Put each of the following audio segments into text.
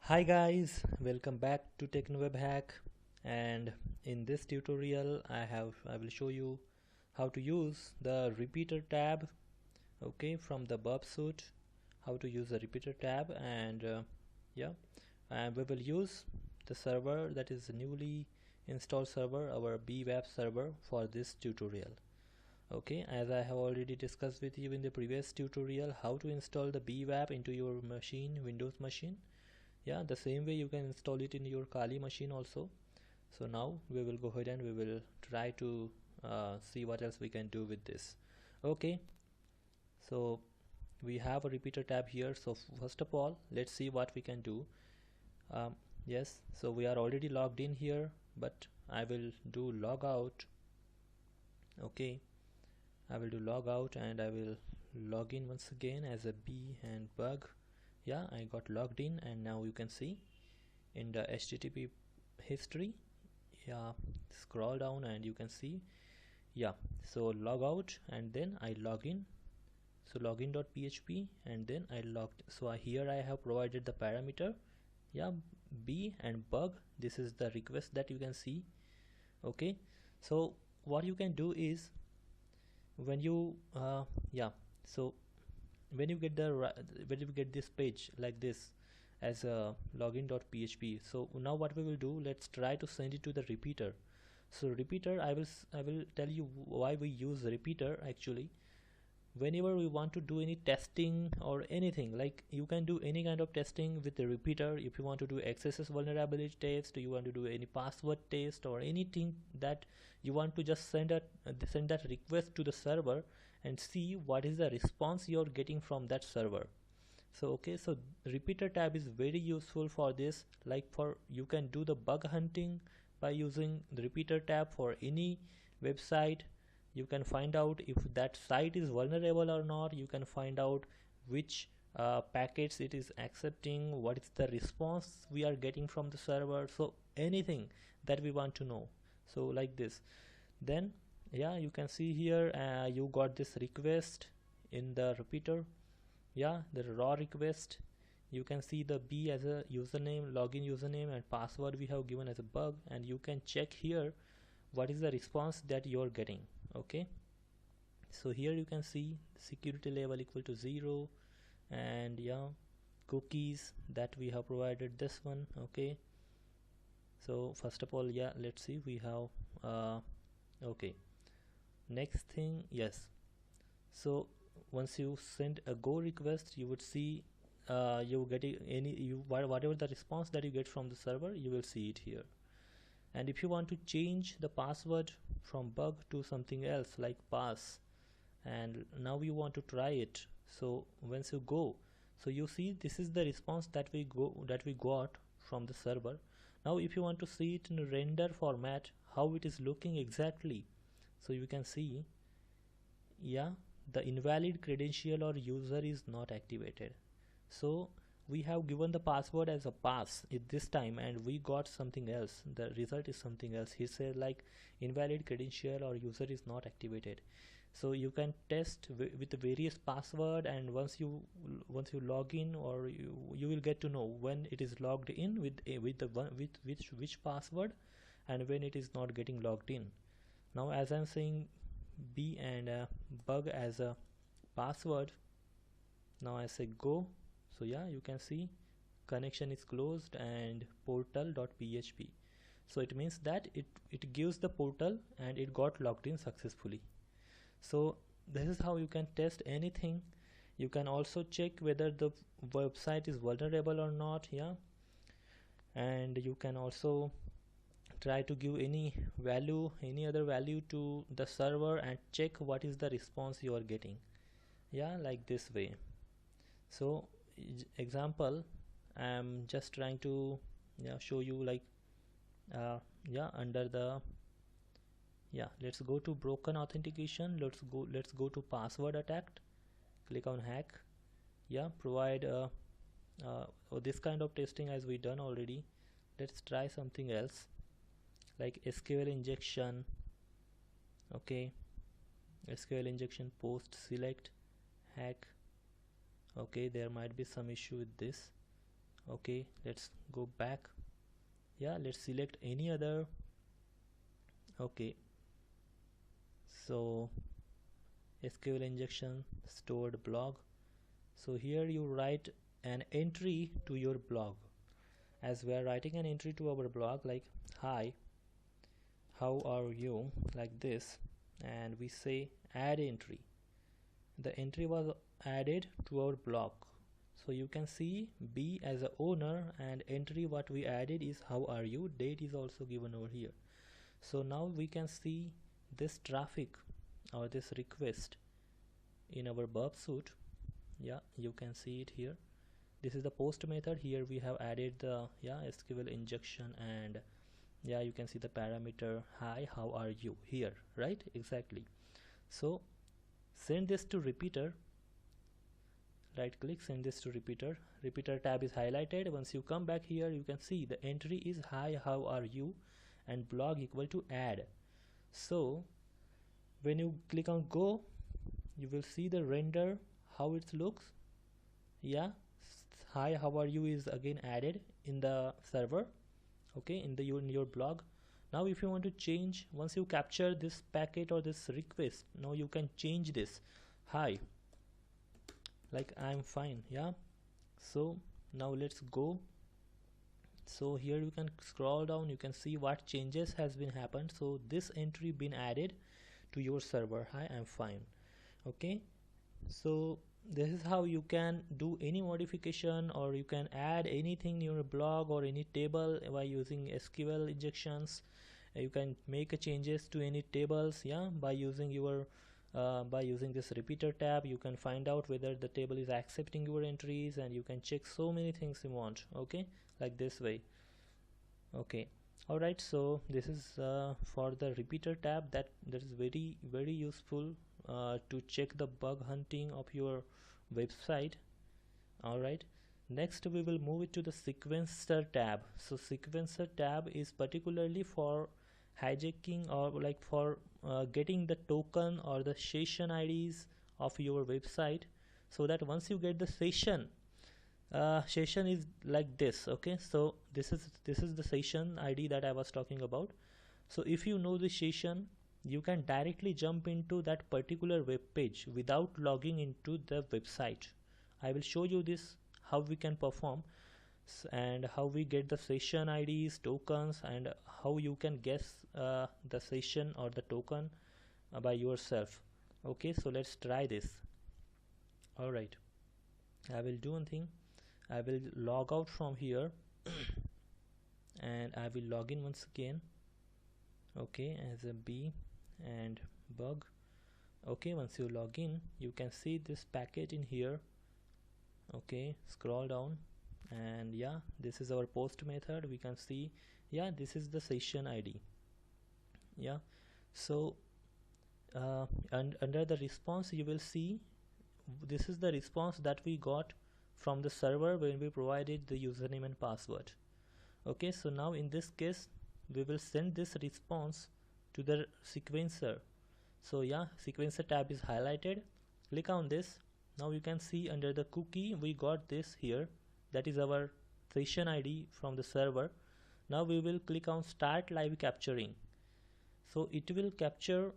Hi guys, welcome back to TechnoWeb Hack, and in this tutorial I will show you how to use the repeater tab, okay, from the Burpsuite. How to use the repeater tab, and yeah, and we will use the server that is newly installed server, our bweb server, for this tutorial. Okay, as I have already discussed with you in the previous tutorial how to install the bweb into your machine, Windows machine. Yeah, the same way you can install it in your Kali machine also. So now we will go ahead and we will try to see what else we can do with this. Okay, so we have a repeater tab here. So first of all, let's see what we can do. Yes, so we are already logged in here, but I will do log out. Okay, I will do log out and I will log in once again as a B and bug. Yeah, I got logged in, and now you can see in the HTTP history. Yeah, scroll down and you can see. Yeah, so log out and then I log in. So login.php and then I logged. So here I have provided the parameter, yeah, B and bug. This is the request that you can see. Okay, so what you can do is when you yeah, so when you get this page like this as a login.php, so now what we will do, let's try to send it to the repeater. So repeater, I will tell you why we use repeater. Actually, whenever we want to do any testing or anything, like you can do any kind of testing with the repeater. If you want to do XSS vulnerability test, you want to do any password test or anything that you want to just send that request to the server and see what is the response you're getting from that server. So okay, so repeater tab is very useful for this. Like for you can do the bug hunting by using the repeater tab for any website. You can find out if that site is vulnerable or not. You can find out which packets it is accepting, what is the response we are getting from the server. So anything that we want to know, so like this. Then yeah, you can see here you got this request in the repeater. Yeah, the raw request. You can see the B as a username, login username, and password we have given as a bug, and you can check here what is the response that you're getting. Okay, so here you can see security level equal to 0, and yeah, cookies that we have provided this one. Okay, so first of all, yeah, let's see, we have okay, next thing, yes. So once you send a go request, you would see you getting whatever the response that you get from the server, you will see it here. And if you want to change the password from bug to something else like pass, and now you want to try it, so once you go, so you see this is the response that we got from the server. Now if you want to see it in render format, how it is looking exactly, so you can see, yeah, the invalid credential or user is not activated. So we have given the password as a pass at this time, and we got something else. The result is something else. He said like invalid credential or user is not activated. So you can test with the various password, and once you log in, or you will get to know when it is logged in with which password, and when it is not getting logged in. Now as I'm saying B and bug as a password, now I say go. So yeah, you can see connection is closed and portal.php. So it means that it gives the portal and it got logged in successfully. So this is how you can test anything. You can also check whether the website is vulnerable or not. Yeah, and you can also try to give any other value to the server and check what is the response you are getting. Yeah, like this way. So example, I'm just trying to show you, like yeah, under the, yeah, let's go to broken authentication. Let's go to password attacked. Click on hack. Yeah, provide this kind of testing as we done already. Let's try something else like SQL injection. Okay, SQL injection post select hack. Okay, there might be some issue with this. Okay, let's go back. Yeah, let's select any other. Okay, so SQL injection stored blog. So here you write an entry to your blog. As we are writing an entry to our blog, like hi, how are you, like this, and we say add entry. The entry was added to our blog. So you can see B as a owner, and entry what we added is how are you. Date is also given over here. So now we can see this traffic or this request in our Burpsuite. Yeah, you can see it here. This is the post method. Here we have added the SQL injection, and yeah, you can see the parameter hi, how are you here, right? Exactly. So send this to repeater. Right click, send this to repeater. Repeater tab is highlighted. Once you come back here, you can see the entry is hi, how are you, and blog equal to add. So when you click on go, you will see the render how it looks. Yeah, hi, how are you is again added in the server. Okay, in your blog. Now if you want to change, once you capture this packet or this request, now you can change this hi, like I'm fine. Yeah, so now let's go. So here you can scroll down, you can see what changes has been happened. So this entry been added to your server, hi, I'm fine. Okay, so this is how you can do any modification, or you can add anything in your blog or any table by using SQL injections. You can make changes to any tables, yeah, by using your by using this repeater tab. You can find out whether the table is accepting your entries, and you can check so many things you want. Okay, like this way. Okay, all right, so this is for the repeater tab. That is very useful to check the bug hunting of your website. All right, next we will move it to the sequencer tab. So sequencer tab is particularly for hijacking, or like for getting the token or the session IDs of your website, so that once you get the session is like this. Okay, so this is the session ID that I was talking about. So if you know the session, you can directly jump into that particular web page without logging into the website. I will show you this how we can perform, and how we get the session IDs, tokens, and how you can guess the session or the token by yourself. Okay, so let's try this. All right, I will do one thing. I will log out from here and I will log in once again. Okay, as a B and bug. Okay, once you log in, you can see this packet in here. Okay, scroll down, and yeah, this is our post method. We can see, yeah, this is the session ID. Yeah, so and under the response, you will see this is the response that we got from the server when we provided the username and password. Okay, so now in this case, we will send this response to the sequencer. So yeah, sequencer tab is highlighted. Click on this. Now you can see under the cookie we got this here, that is our session ID from the server. Now we will click on start live capturing. So it will capture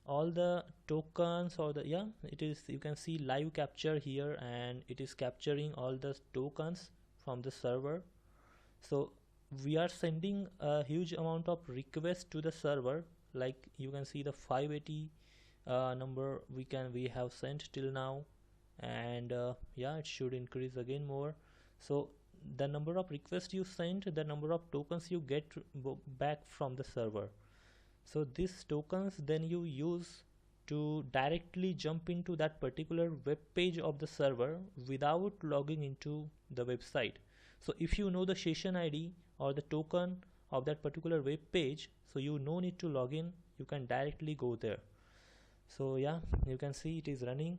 all the tokens, or the, yeah, it is, you can see live capture here, and it is capturing all the tokens from the server. So we are sending a huge amount of requests to the server, like you can see the 580 number we have sent till now, and yeah, it should increase again more. So the number of requests you sent, the number of tokens you get back from the server. So these tokens then you use to directly jump into that particular web page of the server without logging into the website. So if you know the session ID or the token of that particular web page, so you no need to log in, you can directly go there. So yeah, you can see it is running.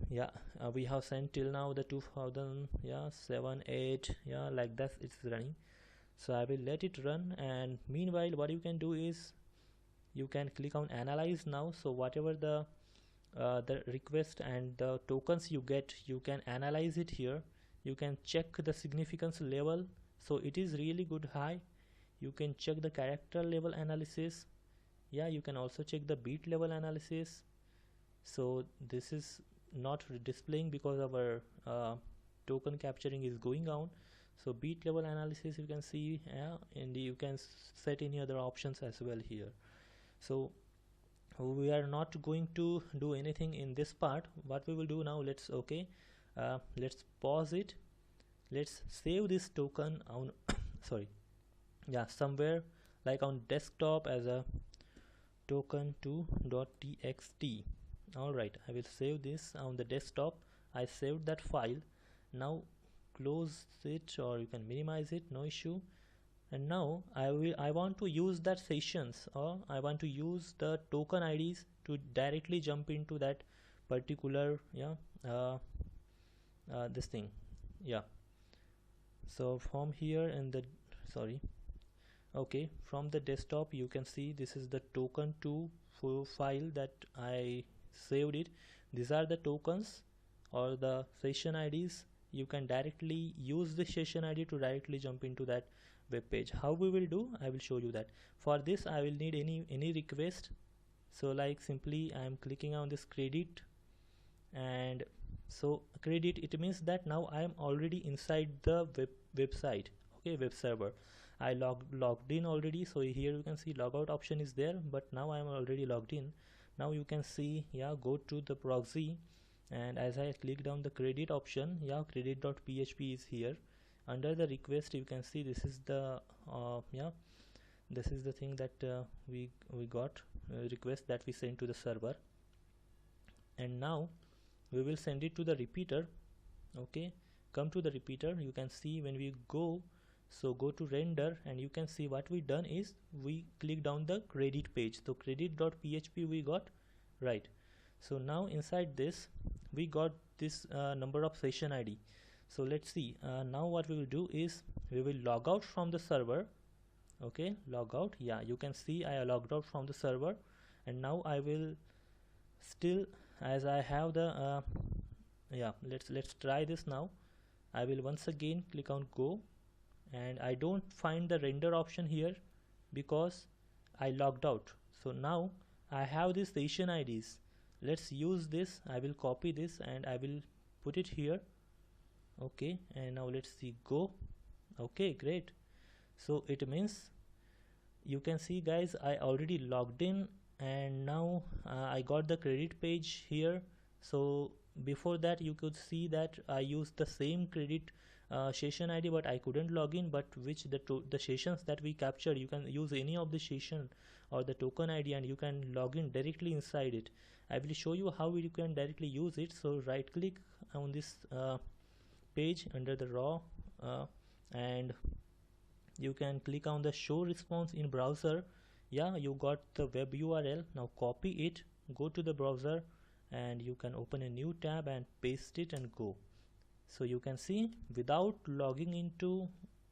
Yeah, we have sent till now the 2000, yeah, 7 8, yeah, like that it's running. So I will let it run, and meanwhile what you can do is you can click on analyze now. So whatever the request and the tokens you get, you can analyze it here. You can check the significance level, so it is really good high. You can check the character level analysis. Yeah, you can also check the bit level analysis. So this is not displaying because our token capturing is going on. So bit level analysis you can see, and you can set any other options as well here. So we are not going to do anything in this part. What we will do now, let's pause it. Let's save this token on sorry, yeah, somewhere like on desktop as a token2.txt. Alright, I will save this on the desktop. I saved that file. Now close it, or you can minimize it, no issue. And now I want to use that sessions, or I want to use the token IDs to directly jump into that particular this thing. Yeah, so from here in the from the desktop you can see this is the token2 file that I saved it. These are the tokens or the session IDs. You can directly use the session ID to directly jump into that web page. How we will do, I will show you that. For this I will need any request. So like simply I am clicking on this credit, and so credit, it means that now I am already inside the website, okay, web server. I logged in already. So here you can see logout option is there, but now I am already logged in. Now you can see, yeah, go to the proxy, and as I click down the credit option, yeah, credit.php is here. Under the request you can see this is the this is the thing that we got request that we sent to the server, and now we will send it to the repeater. Okay, come to the repeater. You can see when we go, so go to render, and you can see what we done is we click down the credit page. So credit.php we got, right? So now inside this we got this number of session ID. So let's see, now what we will do is we will log out from the server. Okay, log out. Yeah, you can see I logged out from the server, and now I will still, as I have the yeah, let's try this now. I will once again click on go, and I don't find the render option here because I logged out. So now I have these session IDs. Let's use this. I will copy this and I will put it here. Okay, and now let's see, go. Okay, great. So it means, you can see guys, I already logged in, and now I got the credit page here. So before that you could see that I used the same credit session ID, but I couldn't log in. But which the sessions that we captured, you can use any of the session or the token ID and you can log in directly inside it. I will show you how you can directly use it. So right click on this page under the raw, and you can click on the show response in browser. Yeah, you got the web URL. Now copy it, go to the browser, and you can open a new tab and paste it and go. So you can see without logging into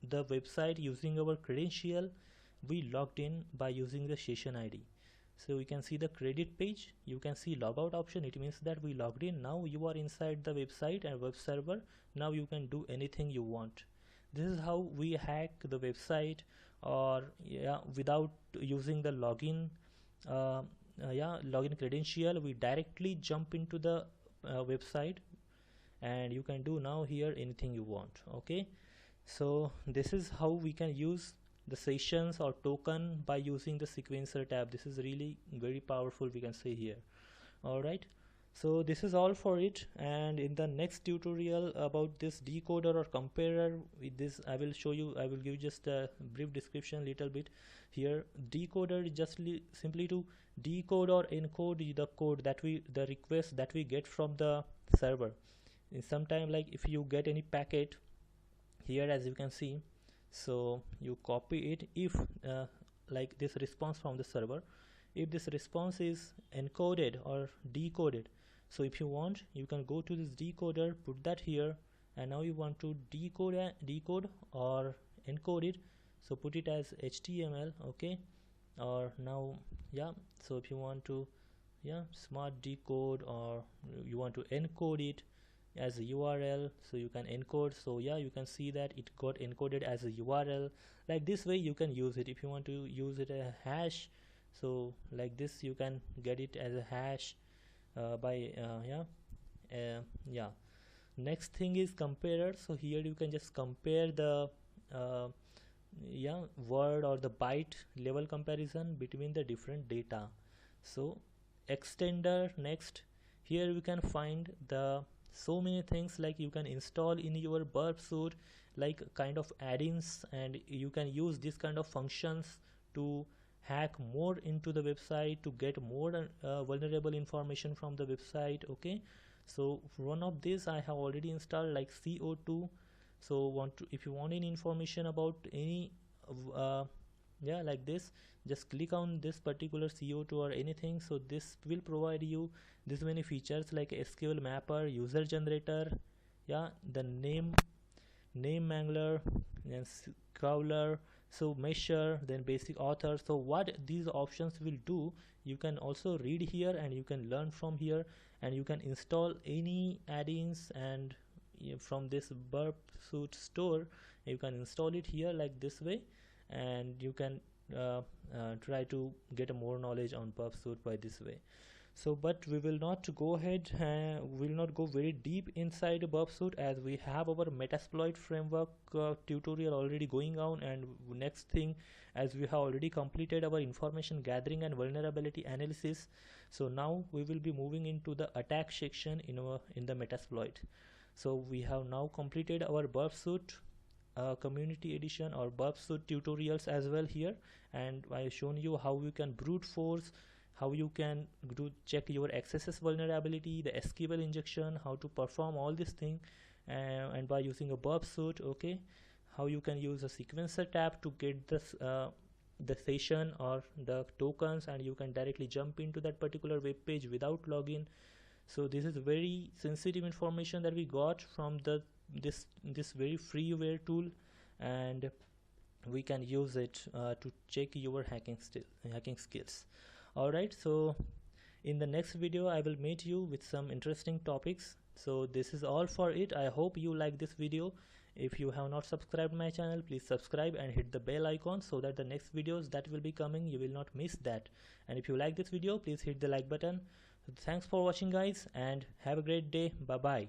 the website using our credential, we logged in by using the session ID. So you can see the credit page, you can see logout option. It means that we logged in. Now you are inside the website and web server. Now you can do anything you want. This is how we hack the website, or yeah, without using the login login credential, we directly jump into the website, and you can do now here anything you want. Okay, so this is how we can use the sessions or token by using the sequencer tab. This is really very powerful, we can say here. All right, so this is all for it, and in the next tutorial about this decoder or comparer, with this I will show you, I will give just a brief description little bit here. Decoder is just simply to decode or encode the code that the request that we get from the server. In some time, like if you get any packet here, as you can see, so you copy it. If like this response from the server, if this response is encoded or decoded, so if you want, you can go to this decoder, put that here, and now you want to decode or encode it, so put it as HTML. Okay, or now yeah, so if you want to smart decode, or you want to encode it, as a URL, so you can encode. So yeah, you can see that it got encoded as a URL. Like this way you can use it. If you want to use it a hash, so like this you can get it as a hash by yeah. Next thing is comparer. So here you can just compare the uh, word or the byte level comparison between the different data. So extender, next, here we can find the so many things, like you can install in your Burpsuite like kind of add-ins, and you can use this kind of functions to hack more into the website, to get more vulnerable information from the website. Okay, so one of these I have already installed, like CO2. So if you want any information about any uh, yeah, like this, just click on this particular CO2 or anything. So this will provide you this many features like SQL mapper, user generator, yeah, the name mangler, then crawler, so measure, then basic author. So what these options will do, you can also read here and you can learn from here, and you can install any add-ins, and from this Burpsuite store you can install it here like this way, and you can try to get a more knowledge on Burpsuite by this way. So but we will not go ahead, will not go very deep inside Burpsuite, as we have our Metasploit framework tutorial already going on. And next thing, as we have already completed our information gathering and vulnerability analysis, so now we will be moving into the attack section in the Metasploit. So we have now completed our Burpsuite community edition or Burpsuite tutorials as well here, and I have shown you how you can brute force, how you can check your XSS vulnerability, the SQL injection, how to perform all this thing, and by using a Burpsuite. Okay, how you can use a sequencer tab to get this the session or the tokens, and you can directly jump into that particular web page without login. So this is very sensitive information that we got from this very freeware tool, and we can use it to check your hacking skills. All right, so in the next video I will meet you with some interesting topics. So this is all for it. I hope you like this video. If you have not subscribed my channel, please subscribe and hit the bell icon so that the next videos that will be coming, you will not miss that. And if you like this video, please hit the like button. Thanks for watching guys, and have a great day. Bye bye.